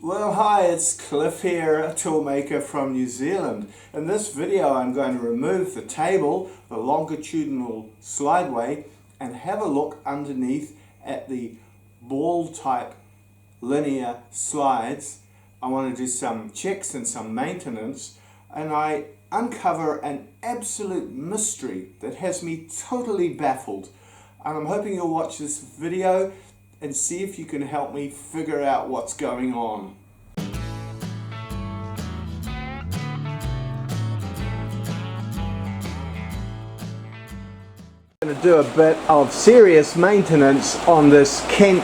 Well, hi, it's Cliff here, a toolmaker from New Zealand. In this video I'm going to remove the table, the longitudinal slideway, and have a look underneath at the ball type linear slides. I want to do some checks and some maintenance, and I uncover an absolute mystery that has me totally baffled. And I'm hoping you'll watch this video and see if you can help me figure out what's going on. I'm going to do a bit of serious maintenance on this Kent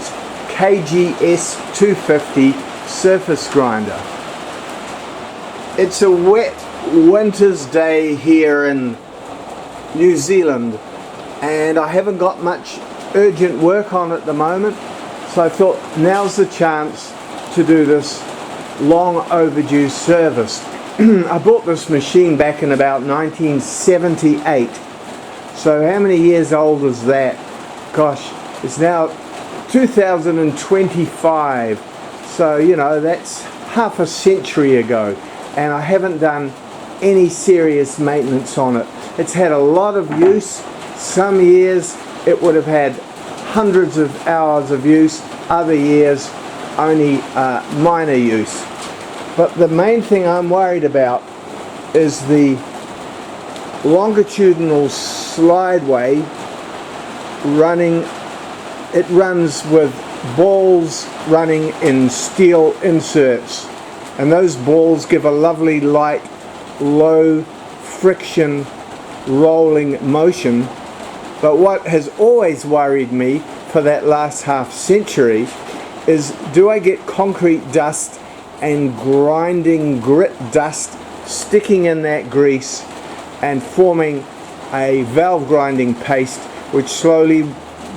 KGS 250 surface grinder. It's a wet winter's day here in New Zealand and I haven't got much urgent work on at the moment, so I thought now's the chance to do this long overdue service. I bought this machine back in about 1978, so how many years old is that? Gosh, it's now 2025, so you know that's half a century ago, and I haven't done any serious maintenance on it. It's had a lot of use. Some years it would have had hundreds of hours of use, other years only minor use. But the main thing I'm worried about is the longitudinal slideway running. It runs with balls running in steel inserts, and those balls give a lovely light, low friction rolling motion. But what has always worried me for that last half century is, do I get concrete dust and grinding grit dust sticking in that grease and forming a valve grinding paste which slowly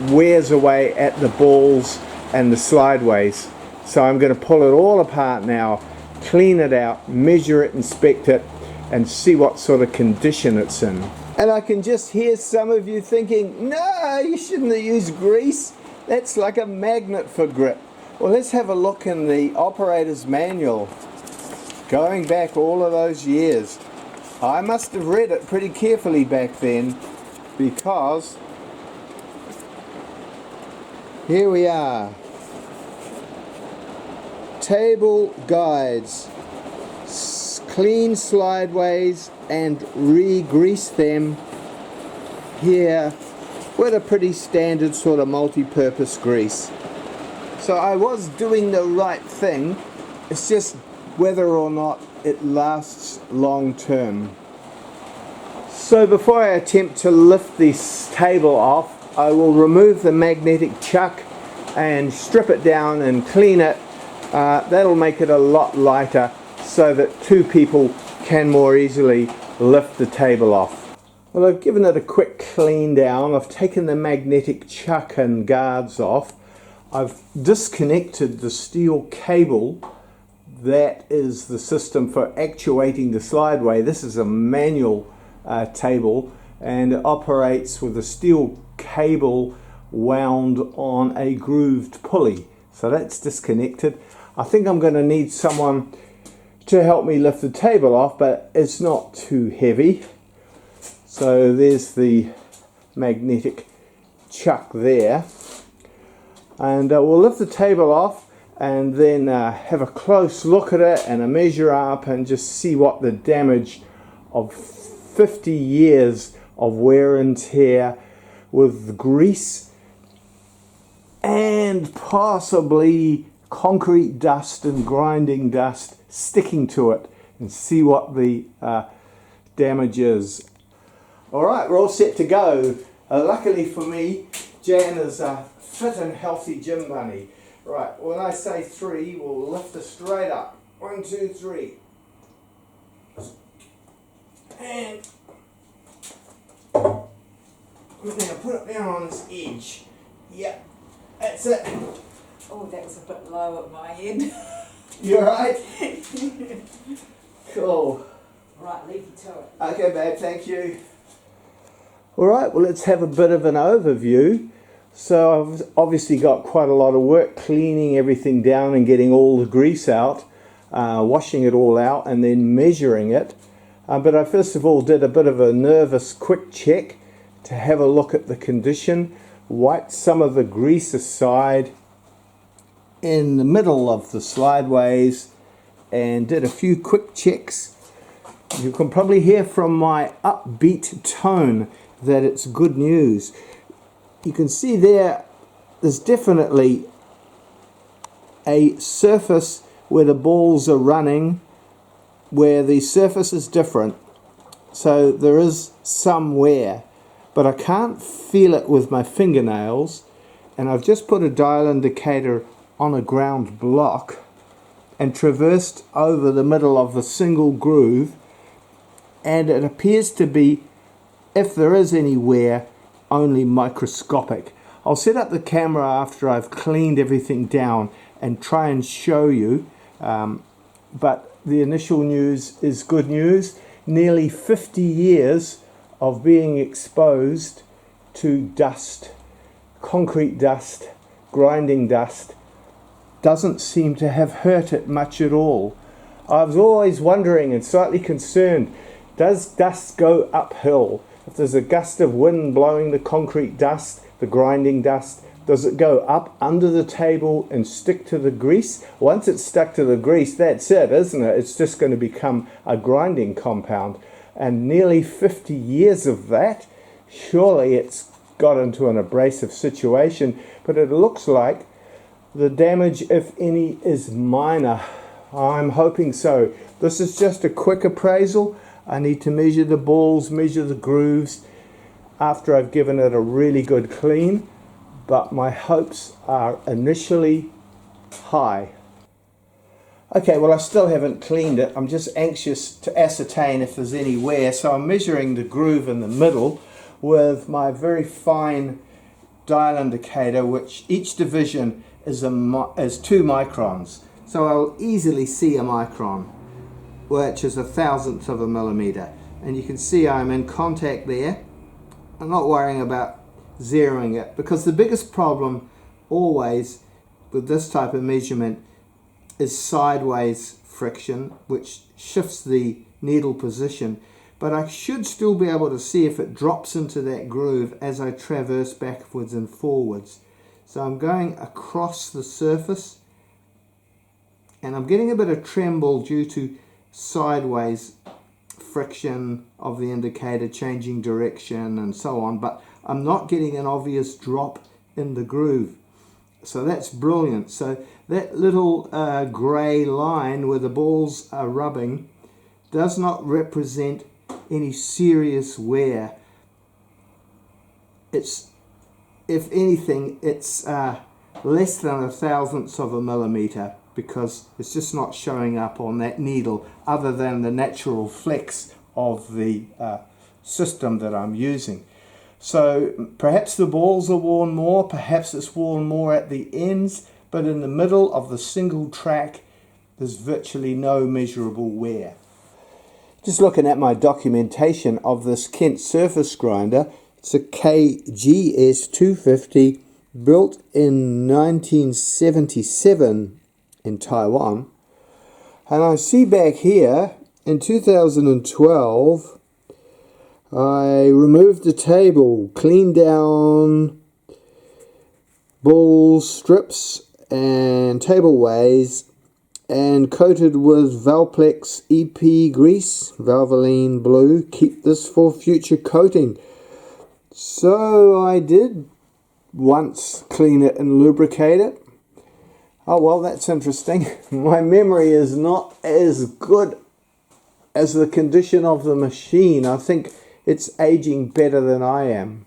wears away at the balls and the slideways. So I'm going to pull it all apart now, clean it out, measure it, inspect it, and see what sort of condition it's in. And I can just hear some of you thinking, no, you shouldn't have used grease. That's like a magnet for grit. Well, let's have a look in the operator's manual. Going back all of those years. I must have read it pretty carefully back then, because here we are. Table guides. Clean slideways and re-grease them here with a pretty standard sort of multi-purpose grease. So I was doing the right thing. It's just whether or not it lasts long term. So before I attempt to lift this table off, I will remove the magnetic chuck and strip it down and clean it. That'll make it a lot lighter, so that two people can more easily lift the table off. Well, I've given it a quick clean down. I've taken the magnetic chuck and guards off. I've disconnected the steel cable. That is the system for actuating the slideway. This is a manual table, and it operates with a steel cable wound on a grooved pulley. So that's disconnected. I think I'm going to need someone to help me lift the table off, but it's not too heavy. So there's the magnetic chuck there, and we'll lift the table off and then have a close look at it and a measure up and just see what the damage of 50 years of wear and tear with grease and possibly concrete dust and grinding dust sticking to it, and see what the damage is. Alright, we're all set to go. Luckily for me, Jan is a fit and healthy gym bunny. Right, when I say three, we'll lift her straight up. 1, 2, 3. And now put it down on this edge. Yep, that's it. Oh, that was a bit low at my end. You alright? Cool. Right, leave you to it. Okay, babe, thank you. Alright, well, let's have a bit of an overview. So I've obviously got quite a lot of work cleaning everything down and getting all the grease out, washing it all out and then measuring it. But I first of all did a bit of a nervous quick check to have a look at the condition, wiped some of the grease aside in the middle of the slideways and did a few quick checks. You can probably hear from my upbeat tone that it's good news. You can see there's definitely a surface where the balls are running where the surface is different, so there is some wear, but I can't feel it with my fingernails. And I've just put a dial indicator on a ground block and traversed over the middle of the single groove, and it appears to be, if there is any wear, only microscopic. I'll set up the camera after I've cleaned everything down and try and show you, but the initial news is good news. Nearly 50 years of being exposed to dust, concrete dust, grinding dust, doesn't seem to have hurt it much at all. I was always wondering and slightly concerned, does dust go uphill? If there's a gust of wind blowing the concrete dust, the grinding dust, does it go up under the table and stick to the grease? Once it's stuck to the grease, that's it, isn't it? It's just going to become a grinding compound. And nearly 50 years of that, surely it's got into an abrasive situation, but it looks like the damage, if any, is minor. I'm hoping so. This is just a quick appraisal. I need to measure the balls, measure the grooves after I've given it a really good clean, but my hopes are initially high. Okay, well, I still haven't cleaned it. I'm just anxious to ascertain if there's any wear, so I'm measuring the groove in the middle with my very fine dial indicator, which each division is 2 microns. So I'll easily see a micron, which is 1/1000th of a millimeter. And you can see I'm in contact there. I'm not worrying about zeroing it, because the biggest problem always with this type of measurement is sideways friction, which shifts the needle position. But I should still be able to see if it drops into that groove as I traverse backwards and forwards. So I'm going across the surface, and I'm getting a bit of tremble due to sideways friction of the indicator changing direction and so on, but I'm not getting an obvious drop in the groove. So that's brilliant. So that little grey line where the balls are rubbing does not represent any serious wear. It's, if anything, it's less than 1/1000th of a millimeter, because it's just not showing up on that needle other than the natural flex of the system that I'm using. So perhaps the balls are worn more, perhaps it's worn more at the ends, but in the middle of the single track there's virtually no measurable wear. Just looking at my documentation of this Kent surface grinder, it's a KGS 250 built in 1977 in Taiwan, and I see back here in 2012 I removed the table, cleaned down ball strips and tableways, and coated with Valplex EP grease, Valvoline blue. Keep this for future coating. So I did once clean it and lubricate it. Oh well, that's interesting. My memory is not as good as the condition of the machine. I think it's aging better than I am.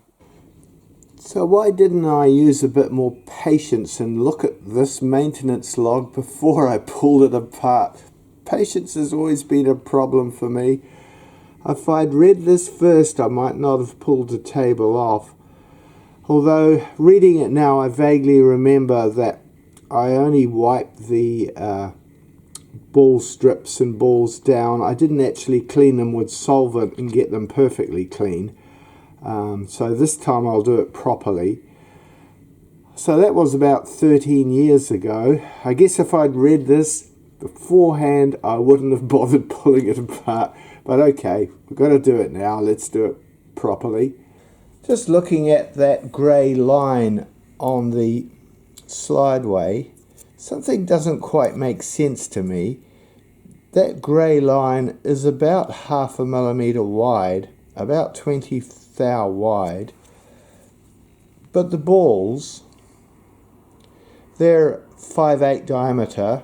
So why didn't I use a bit more patience and look at this maintenance log before I pulled it apart? Patience has always been a problem for me. If I'd read this first, I might not have pulled the table off. Although reading it now, I vaguely remember that I only wiped the ball strips and balls down. I didn't actually clean them with solvent and get them perfectly clean. So this time I'll do it properly. So that was about 13 years ago. I guess if I'd read this beforehand, I wouldn't have bothered pulling it apart. But okay, we've got to do it now. Let's do it properly. Just looking at that grey line on the slideway, something doesn't quite make sense to me. That grey line is about 0.5 millimeter wide, about 20 thou wide, but the balls, they're 5/8 diameter.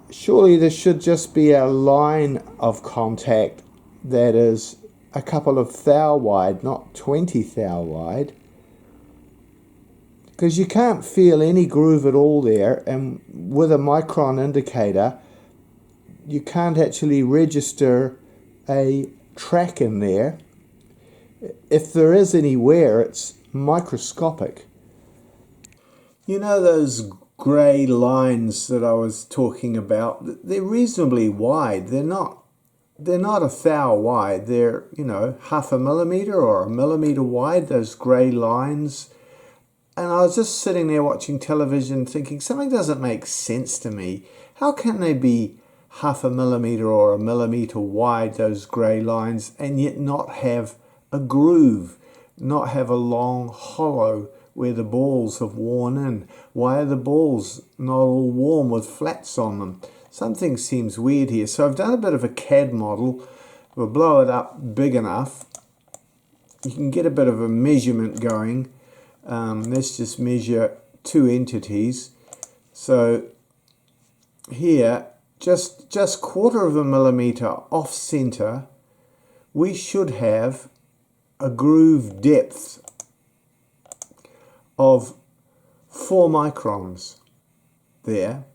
Surely there should just be a line of contact that is a couple of thou wide, not 20 thou wide, because you can't feel any groove at all there, and with a micron indicator you can't actually register a track in there. If there is any wear, it's microscopic. You know those grey lines that I was talking about, they're reasonably wide. They're not a thou wide. They're, 0.5 millimeter or 1 millimeter wide, those grey lines. And I was just sitting there watching television thinking, something doesn't make sense to me. How can they be 0.5 millimeter or 1 millimeter wide, those grey lines, and yet not have a groove, not have a long hollow where the balls have worn in? Why are the balls not all warm with flats on them? Something seems weird here. So I've done a bit of a CAD model. We'll blow it up big enough. You can get a bit of a measurement going. Let's just measure 2 entities. So here, just 1/4 millimeter off center, we should have a groove depth of 4 microns there.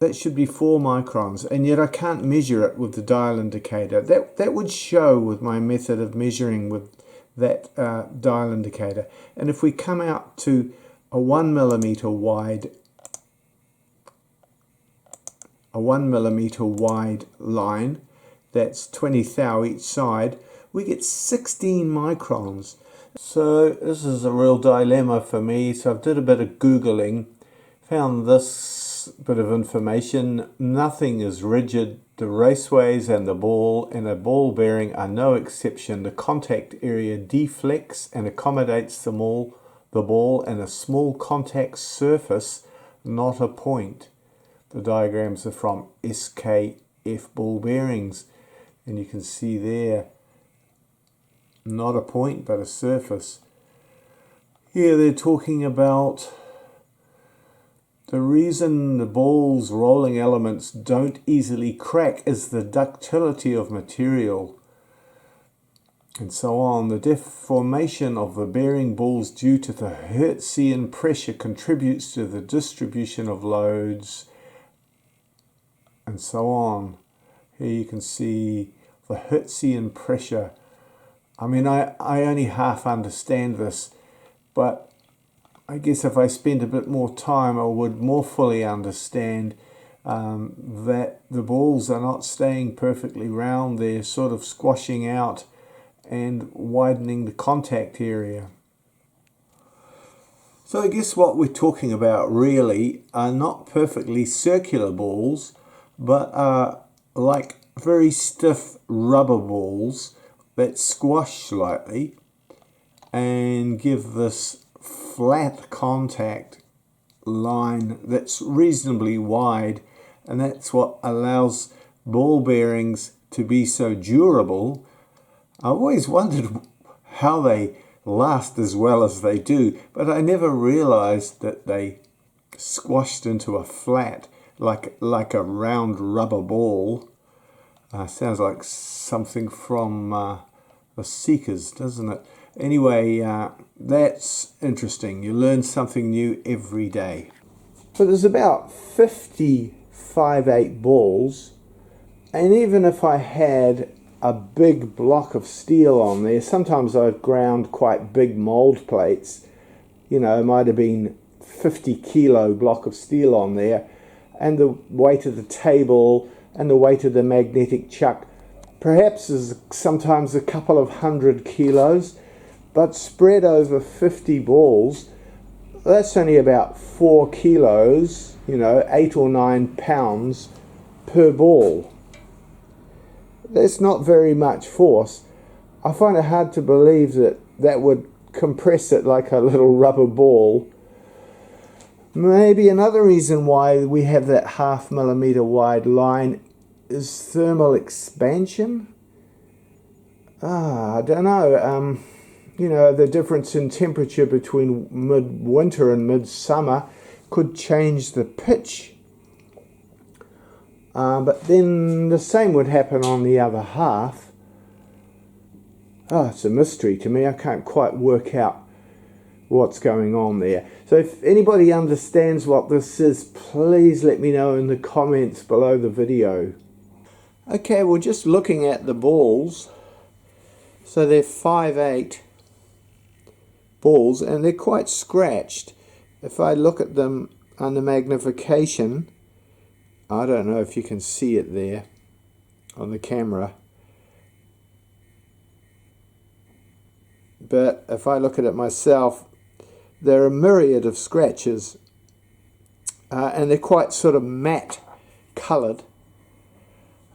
That should be 4 microns, and yet I can't measure it with the dial indicator. That would show with my method of measuring with that dial indicator. And if we come out to a 1 millimeter wide line, that's 20 thou each side, we get 16 microns. So this is a real dilemma for me. So I did a bit of Googling, found this bit of information. Nothing is rigid. The raceways and the ball and a ball bearing are no exception. The contact area deflects and accommodates the ball and a small contact surface, not a point. The diagrams are from SKF ball bearings, and you can see there, not a point but a surface. Here they're talking about the reason the ball's rolling elements don't easily crack is the ductility of material, and so on. The deformation of the bearing balls due to the Hertzian pressure contributes to the distribution of loads, and so on. Here you can see the Hertzian pressure. I mean, I only half understand this, but I guess if I spent a bit more time, I would more fully understand that the balls are not staying perfectly round. They're sort of squashing out and widening the contact area. So I guess what we're talking about really are not perfectly circular balls, but are like very stiff rubber balls that squash slightly and give this flat contact line that's reasonably wide, and that's what allows ball bearings to be so durable. I always wondered how they last as well as they do, but I never realized that they squashed into a flat like a round rubber ball. Sounds like something from the Seekers, doesn't it? Anyway, that's interesting. You learn something new every day. So there's about 50 5/8 balls, and even if I had a big block of steel on there, sometimes I've ground quite big mold plates. It might have been 50 kilo block of steel on there, and the weight of the table and the weight of the magnetic chuck perhaps is sometimes a couple of 100 kilos. but spread over 50 balls, that's only about 4 kilos, 8 or 9 pounds per ball. That's not very much force. I find it hard to believe that that would compress it like a little rubber ball. Maybe another reason why we have that 0.5 millimeter wide line is thermal expansion. I don't know. The difference in temperature between midwinter and midsummer could change the pitch. But then the same would happen on the other half. It's a mystery to me. I can't quite work out what's going on there. So if anybody understands what this is, please let me know in the comments below the video. Okay, well, just looking at the balls, so they're 5/8 balls and they're quite scratched. If I look at them under magnification, I don't know if you can see it there on the camera, but if I look at it myself, there are a myriad of scratches, and they're quite sort of matte coloured.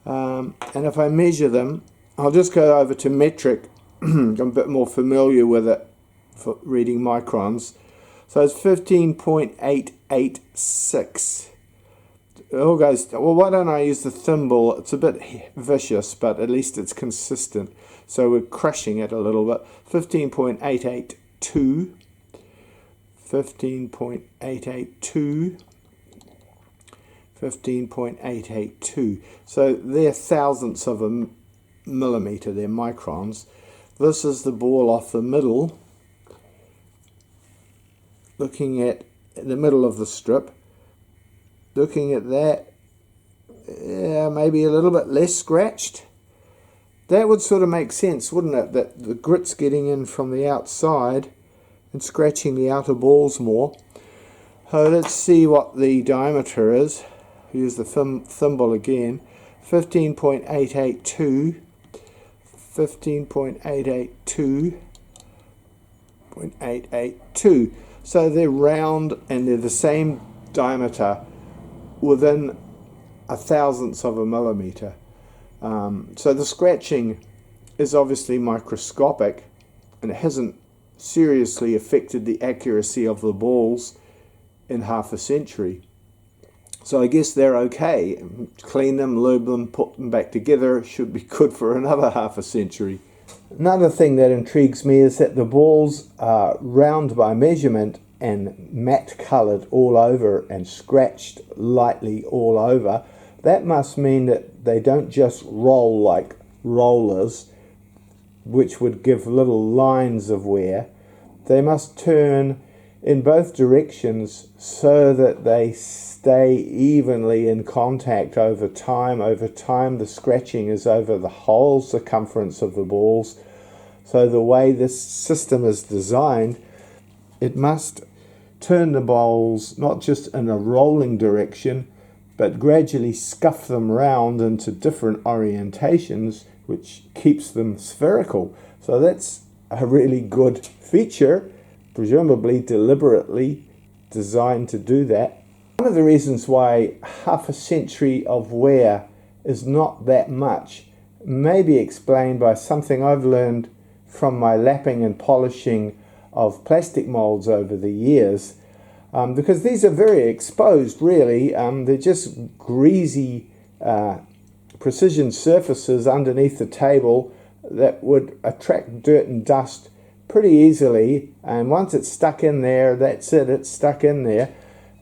And if I measure them, I'll just go over to metric. I'm a bit more familiar with it for reading microns. So it's 15.886. It all goes, well, why don't I use the thimble? It's a bit vicious, but at least it's consistent. So we're crushing it a little bit. 15.882. 15.882. 15.882. So they're thousandths of a millimeter, they're microns. This is the ball off the middle, looking at the middle of the strip. Looking at that, maybe a little bit less scratched. That would sort of make sense, wouldn't it? That the grit's getting in from the outside and scratching the outer balls more. So let's see what the diameter is. Use the thimble again. 15.882. 15.882. 0.882. So they're round and they're the same diameter within a thousandth of a millimeter. So the scratching is obviously microscopic and it hasn't seriously affected the accuracy of the balls in half a century. So I guess they're okay. Clean them, lube them, put them back together. Should be good for another half a century. Another thing that intrigues me is that the balls are round by measurement and matte coloured all over and scratched lightly all over. That must mean that they don't just roll like rollers, which would give little lines of wear. They must turn in both directions so that they stay evenly in contact over time. Over time, the scratching is over the whole circumference of the balls. So the way this system is designed, it must turn the balls not just in a rolling direction, but gradually scuff them round into different orientations, which keeps them spherical. So that's a really good feature, presumably deliberately designed to do that. One of the reasons why half a century of wear is not that much may be explained by something I've learned from my lapping and polishing of plastic molds over the years, because these are very exposed, really. They're just greasy precision surfaces underneath the table that would attract dirt and dust pretty easily, and once it's stuck in there, that's it, it's stuck in there,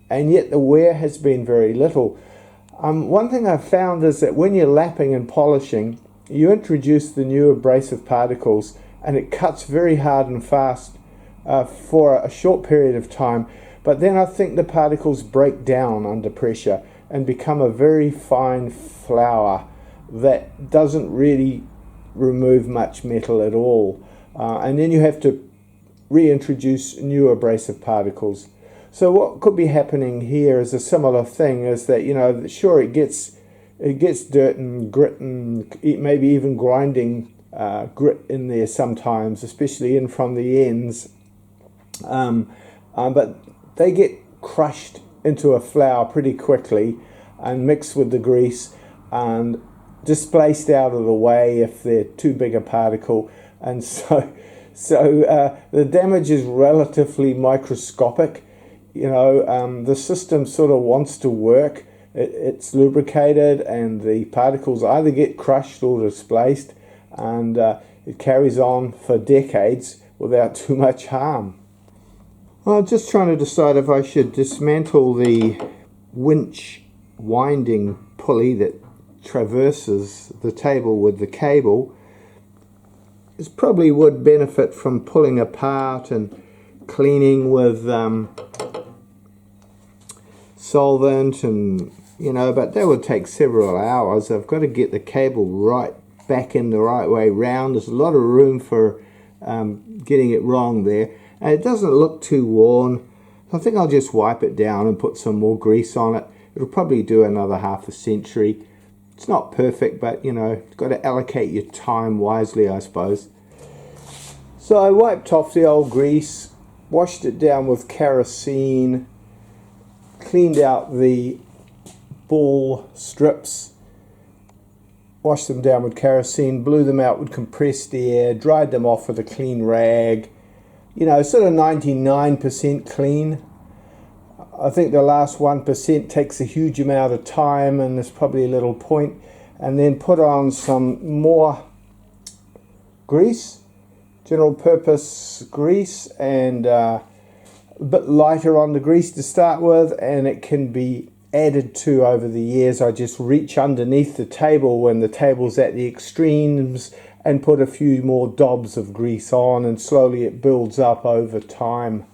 and yet the wear has been very little. One thing I've found is that when you're lapping and polishing, you introduce the new abrasive particles and it cuts very hard and fast for a short period of time, but then I think the particles break down under pressure and become a very fine flour that doesn't really remove much metal at all. And then you have to reintroduce new abrasive particles. So what could be happening here is a similar thing, is that, sure, it gets dirt and grit and maybe even grinding grit in there sometimes, especially in from the ends. But they get crushed into a flour pretty quickly and mixed with the grease and displaced out of the way if they're too big a particle, and so the damage is relatively microscopic. The system sort of wants to work. It's lubricated and the particles either get crushed or displaced, and it carries on for decades without too much harm. I'm just trying to decide if I should dismantle the winch winding pulley that traverses the table with the cable. This probably would benefit from pulling apart and cleaning with solvent, and but that would take several hours. I've got to get the cable right back in the right way round. There's a lot of room for getting it wrong there, and it doesn't look too worn. I think I'll just wipe it down and put some more grease on it. It'll probably do another half a century. It's not perfect, but you've got to allocate your time wisely, I suppose. So I wiped off the old grease, washed it down with kerosene, cleaned out the ball strips, washed them down with kerosene, blew them out with compressed air, dried them off with a clean rag. Sort of 99% clean. I think the last 1% takes a huge amount of time, and there's probably a little point. And then put on some more grease, general purpose grease, and a bit lighter on the grease to start with, and it can be added to over the years. I just reach underneath the table when the table's at the extremes and put a few more dobs of grease on, and slowly it builds up over time,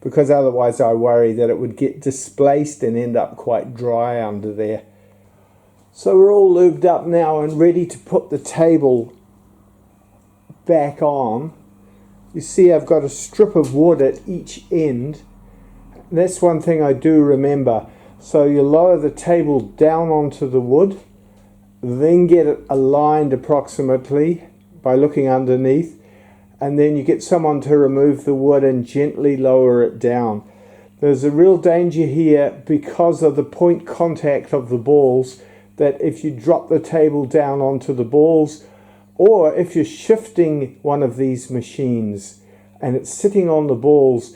because otherwise I worry that it would get displaced and end up quite dry under there. So we're all lubed up now and ready to put the table back on. You see I've got a strip of wood at each end. That's one thing I do remember. So you lower the table down onto the wood, then get it aligned approximately by looking underneath, and then you get someone to remove the wood and gently lower it down. There's a real danger here because of the point contact of the balls, that if you drop the table down onto the balls, or if you're shifting one of these machines and it's sitting on the balls,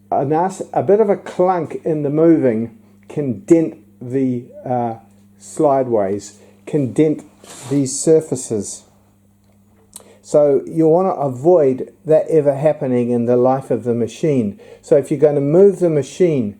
a bit of a clunk in the moving can dent the slideways, can dent these surfaces. So you want to avoid that ever happening in the life of the machine. So if you're going to move the machine,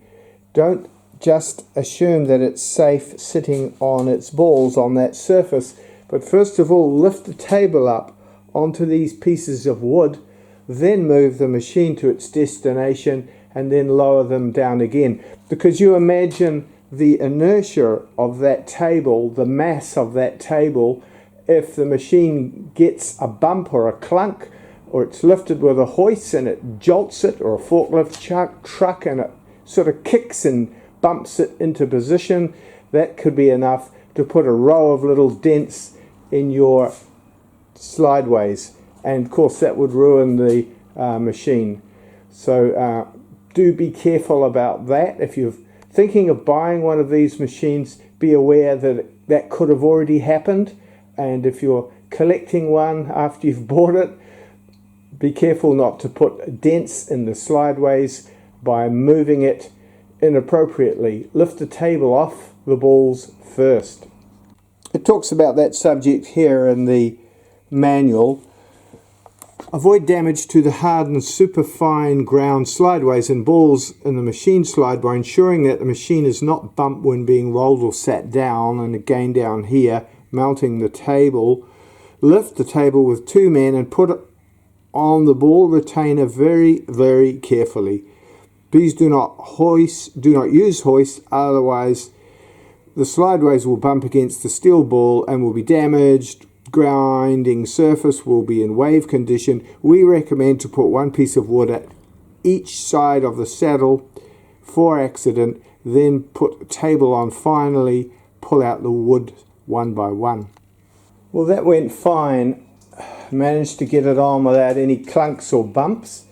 don't just assume that it's safe sitting on its balls on that surface, but first of all lift the table up onto these pieces of wood, then move the machine to its destination, and then lower them down again. Because you imagine the inertia of that table, the mass of that table, if the machine gets a bump or a clunk, or it's lifted with a hoist and it jolts it, or a forklift truck and it sort of kicks and bumps it into position, that could be enough to put a row of little dents in your slideways, and of course that would ruin the machine. So do be careful about that. If you're thinking of buying one of these machines, be aware that that could have already happened, and if you're collecting one after you've bought it, be careful not to put dents in the slideways by moving it inappropriately. Lift the table off the balls first. It talks about that subject here in the manual. Avoid damage to the hardened superfine ground slideways and balls in the machine slide by ensuring that the machine is not bumped when being rolled or sat down, and again down here, mounting the table. Lift the table with two men and put it on the ball retainer very, very carefully. Please do not use hoist, otherwise the slideways will bump against the steel ball and will be damaged. Grinding surface will be in wave condition. We recommend to put one piece of wood at each side of the saddle for accident, then put the table on finally, pull out the wood one by one. Well, that went fine. managed to get it on without any clunks or bumps,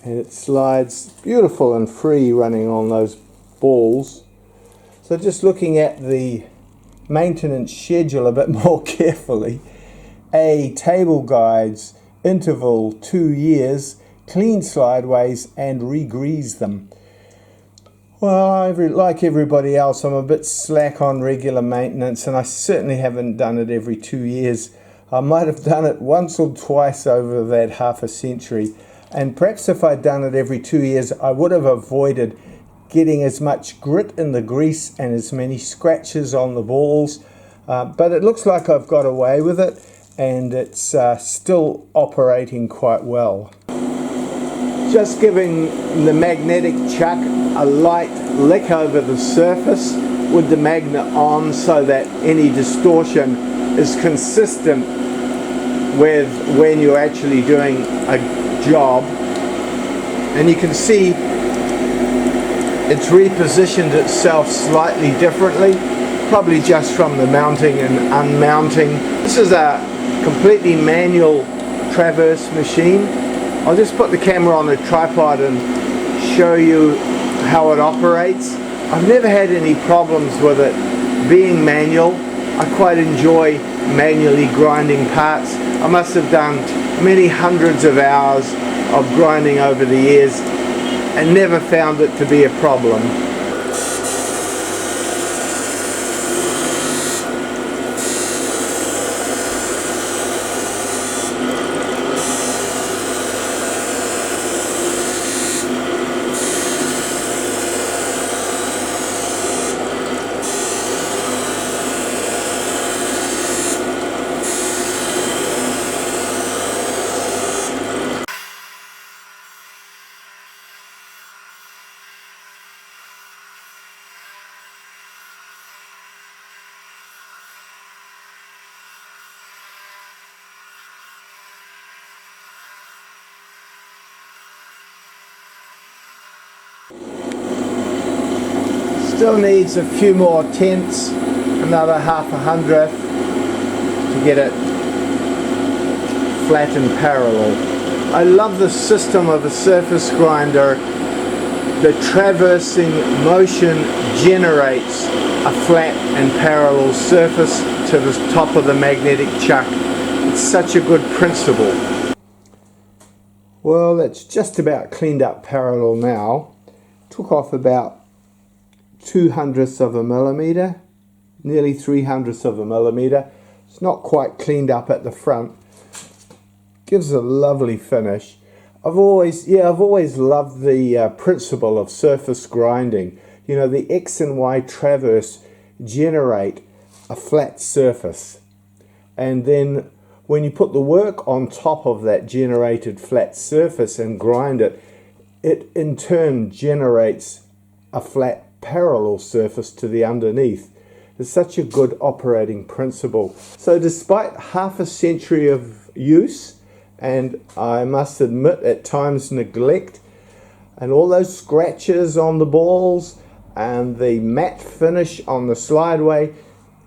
and it slides beautiful and free running on those balls. So just looking at the maintenance schedule a bit more carefully, a table guides, interval 2 years, clean slideways and re-grease them. Well, like everybody else, I'm a bit slack on regular maintenance, and I certainly haven't done it every 2 years. I might have done it once or twice over that half a century, and perhaps if I'd done it every 2 years, I would have avoided getting as much grit in the grease and as many scratches on the balls. But it looks like I've got away with it, and it's still operating quite well. Just giving the magnetic chuck a light lick over the surface with the magnet on so that any distortion is consistent with when you're actually doing a job. And you can see it's repositioned itself slightly differently, probably just from the mounting and unmounting. This is a completely manual traverse machine. I'll just put the camera on a tripod and show you how it operates. I've never had any problems with it being manual. I quite enjoy manually grinding parts. I must have done many hundreds of hours of grinding over the years and never found it to be a problem. Still needs a few more tenths, another half a hundredth to get it flat and parallel. I love the system of a surface grinder. The traversing motion generates a flat and parallel surface to the top of the magnetic chuck. It's such a good principle. Well, it's just about cleaned up parallel now. Took off about 2/100ths of a millimeter, nearly 3/100ths of a millimeter. It's not quite cleaned up at the front. Gives a lovely finish. I've always loved the principle of surface grinding. You know, the X and Y traverse generate a flat surface, and then when you put the work on top of that generated flat surface and grind it, it in turn generates a flat parallel surface to the underneath. It's such a good operating principle. So despite half a century of use, and I must admit at times neglect, and all those scratches on the balls and the matte finish on the Slideway,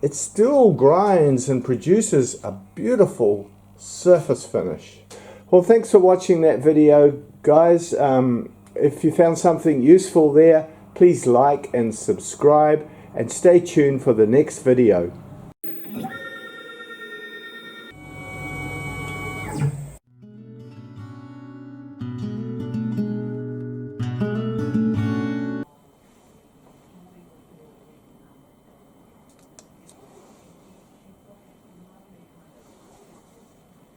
it still grinds and produces a beautiful surface finish. Well, thanks for watching that video, guys. If you found something useful there, please like and subscribe, and stay tuned for the next video.